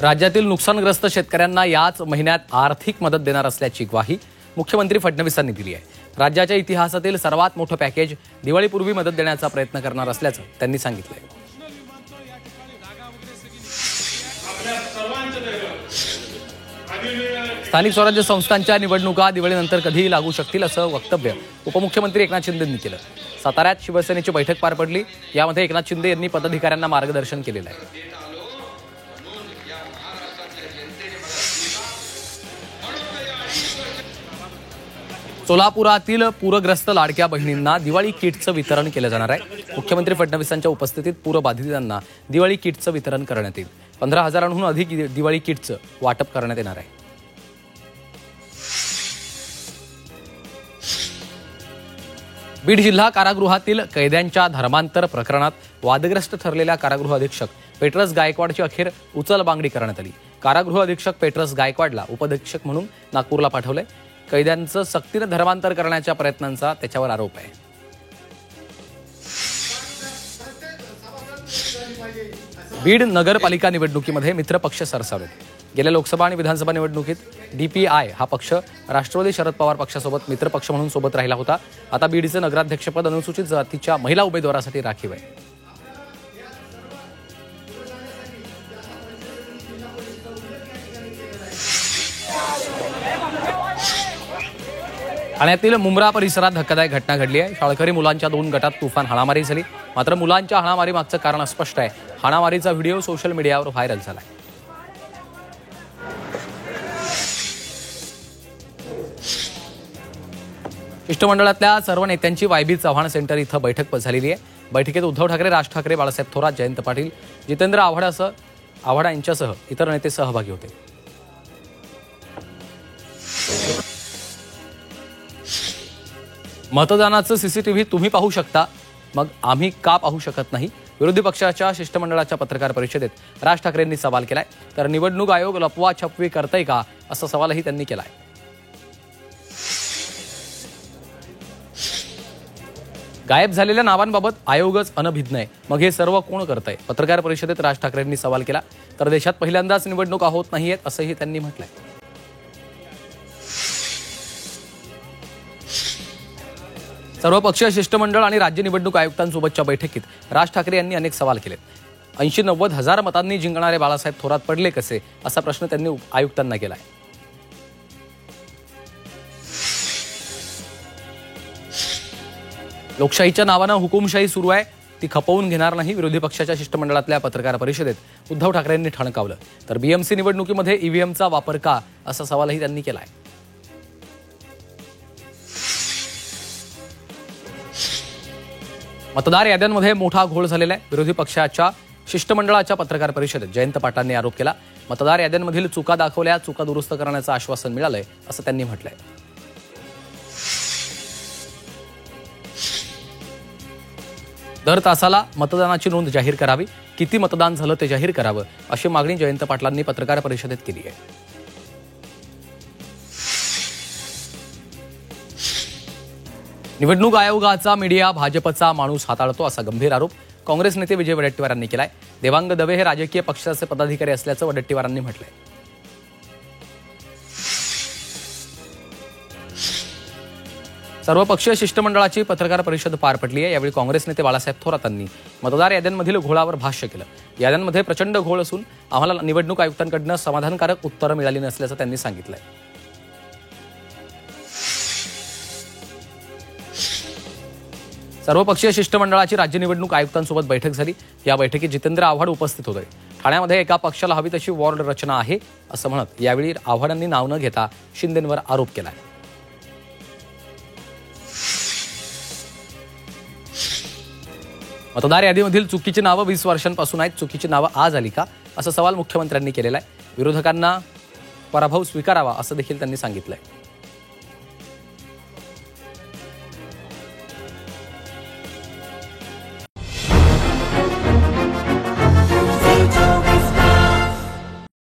राज्यातील नुकसानग्रस्त शेतकऱ्यांना याच महिन्यात आर्थिक मदत देणार असल्याची ग्वाही मुख्यमंत्री फडणवीसांनी दिली आहे। राज्याच्या इतिहासातील सर्वात मोठं पॅकेज दिवाळीपूर्वी मदत देण्याचा प्रयत्न करणार असल्याचं त्यांनी सांगितलं। स्थानिक स्वराज्य संस्थांच्या निवडणुका दिवाळीनंतर कधीही लागू शकतील असं वक्तव्य उपमुख्यमंत्री एकनाथ शिंदेंनी केलं। साताऱ्यात शिवसेनेची बैठक पार पडली। यामध्ये एकनाथ शिंदे यांनी पदाधिकाऱ्यांना मार्गदर्शन केलेलं आहे। सोलापुरातील पूरग्रस्त लाडक्या बहिणींना दिवाळी किटचं वितरण केलं जाणार आहे। मुख्यमंत्री फडणवीसांच्या उपस्थितीत पूरबाधितांना दिवाळी किटचं वितरण करण्यात येईल। 15,000हून अधिक दिवाळी किटचं वाटप करण्यात येणार आहे। बीड जिल्हा कारागृहातील कैद्यांच्या धर्मांतर प्रकरणात वादग्रस्त ठरलेल्या कारागृह अधीक्षक पेट्रस गायकवाडची अखेर उचलबांगडी करण्यात आली। कारागृह अधीक्षक पेट्रस गायकवाडला उपअधीक्षक म्हणून नागपूरला पाठवलंय। कैद्यांचं सक्तीनं धर्मांतर करण्याच्या प्रयत्नांचा त्याच्यावर आरोप आहे। बीड नगरपालिका निवडणुकीमध्ये मित्रपक्ष सरसावले। गेल्या लोकसभा आणि विधानसभा निवडणुकीत डीपीआय हा पक्ष राष्ट्रवादी शरद पवार पक्षासोबत मित्रपक्ष म्हणून सोबत राहिला होता। आता बीडचं नगराध्यक्षपद अनुसूचित जातीच्या महिला उमेदवारासाठी राखीव आहे। ठाण्यातील मुंब्रा परिसरात धक्कादायक घटना घडली आहे। शाळकरी मुलांच्या 2 गटात तुफान हाणामारी झाली। मात्र मुलांच्या हाणामारीमागचं कारण अस्पष्ट आहे। हाणामारीचा व्हिडिओ सोशल मीडियावर व्हायरल झाला आहे। शिष्टमंडळातल्या सर्व नेत्यांची वायबी चव्हाण सेंटर इथं बैठक झालेली आहे। बैठकीत उद्धव ठाकरे, राज ठाकरे, बाळासाहेब थोरात, जयंत पाटील, जितेंद्र आव्हाड यांच्यासह इतर नेते सहभागी होते। मतदानाचं सीसीटीव्ही तुम्ही पाहू शकता, मग आम्ही का पाहू शकत नाही? विरोधी पक्षाच्या शिष्टमंडळाच्या पत्रकार परिषदेत राज ठाकरेंनी सवाल केलाय। तर निवडणूक आयोग लपवा छपवी करतंय का असा सवालही त्यांनी केलाय। गायब झालेल्या नावांबाबत आयोगच अनभिज्ञ आहे, मग हे सर्व कोण करतंय? पत्रकार परिषदेत राज ठाकरेंनी सवाल केला। तर देशात पहिल्यांदाच निवडणुका होत नाहीयेत असंही त्यांनी म्हटलंय। सर्वपक्षीय शिष्टमंडळ आणि राज्य निवडणूक आयुक्तांसोबतच्या बैठकीत राज ठाकरे यांनी अनेक सवाल केले। 80-90 हजार मतांनी जिंकणारे बाळासाहेब थोरात पडले कसे असा प्रश्न त्यांनी आयुक्तांना केलाय। लोकशाहीच्या नावानं हुकुमशाही सुरू आहे, ती खपवून घेणार नाही। विरोधी पक्षाच्या शिष्टमंडळातल्या पत्रकार परिषदेत उद्धव ठाकरेंनी ठणकावलं। तर बीएमसी निवडणुकीमध्ये ईव्हीएमचा वापर का असा सवालही त्यांनी केलाय। मतदार याद्यांमध्ये मोठा घोळ झालेला आहे। विरोधी पक्षाच्या शिष्टमंडळाच्या पत्रकार परिषदेत जयंत पाटलांनी आरोप केला। मतदार याद्यांमधील चुका दाखवल्या, चुका दुरुस्त करण्याचं आश्वासन मिळालंय असं त्यांनी म्हटलंय। दर तासाला मतदानाची नोंद जाहीर करावी, किती मतदान झालं ते जाहीर करावं अशी मागणी जयंत पाटलांनी पत्रकार परिषदेत केली आहे। निवडणूक आयोगाचा मीडिया भाजपचा माणूस हाताळतो असा गंभीर आरोप काँग्रेस नेते विजय वडेट्टीवार यांनी केलाय। देवांग दवे हे राजकीय पक्षाचे पदाधिकारी असल्याचं वडेट्टीवारांनी म्हटलंय। सर्वपक्षीय शिष्टमंडळाची पत्रकार परिषद पार पडली आहे। यावेळी काँग्रेस नेते बाळासाहेब थोरातांनी मतदार याद्यांमधील घोळावर भाष्य केलं। याद्यांमध्ये प्रचंड घोळ असून आम्हाला निवडणूक आयुक्तांकडून समाधानकारक उत्तरं मिळाली नसल्याचं त्यांनी सांगितलंय। सर्वपक्षीय शिष्टमंडळाची राज्य निवडणूक आयुक्तांसोबत बैठक झाली। या बैठकीत जितेंद्र आव्हाड उपस्थित होते। ठाण्यामध्ये एका पक्षाला हवी तशी वॉर्ड रचना आहे असं म्हणत यावेळी आव्हाडांनी नाव न घेता शिंदेंवर आरोप केलाय। मतदार यादीमधील चुकीची नावं 20 वर्षांपासून आहेत, चुकीची नावं आज आली का असा सवाल मुख्यमंत्र्यांनी केलेला आहे। विरोधकांना पराभव स्वीकारावा असं देखील त्यांनी सांगितलंय।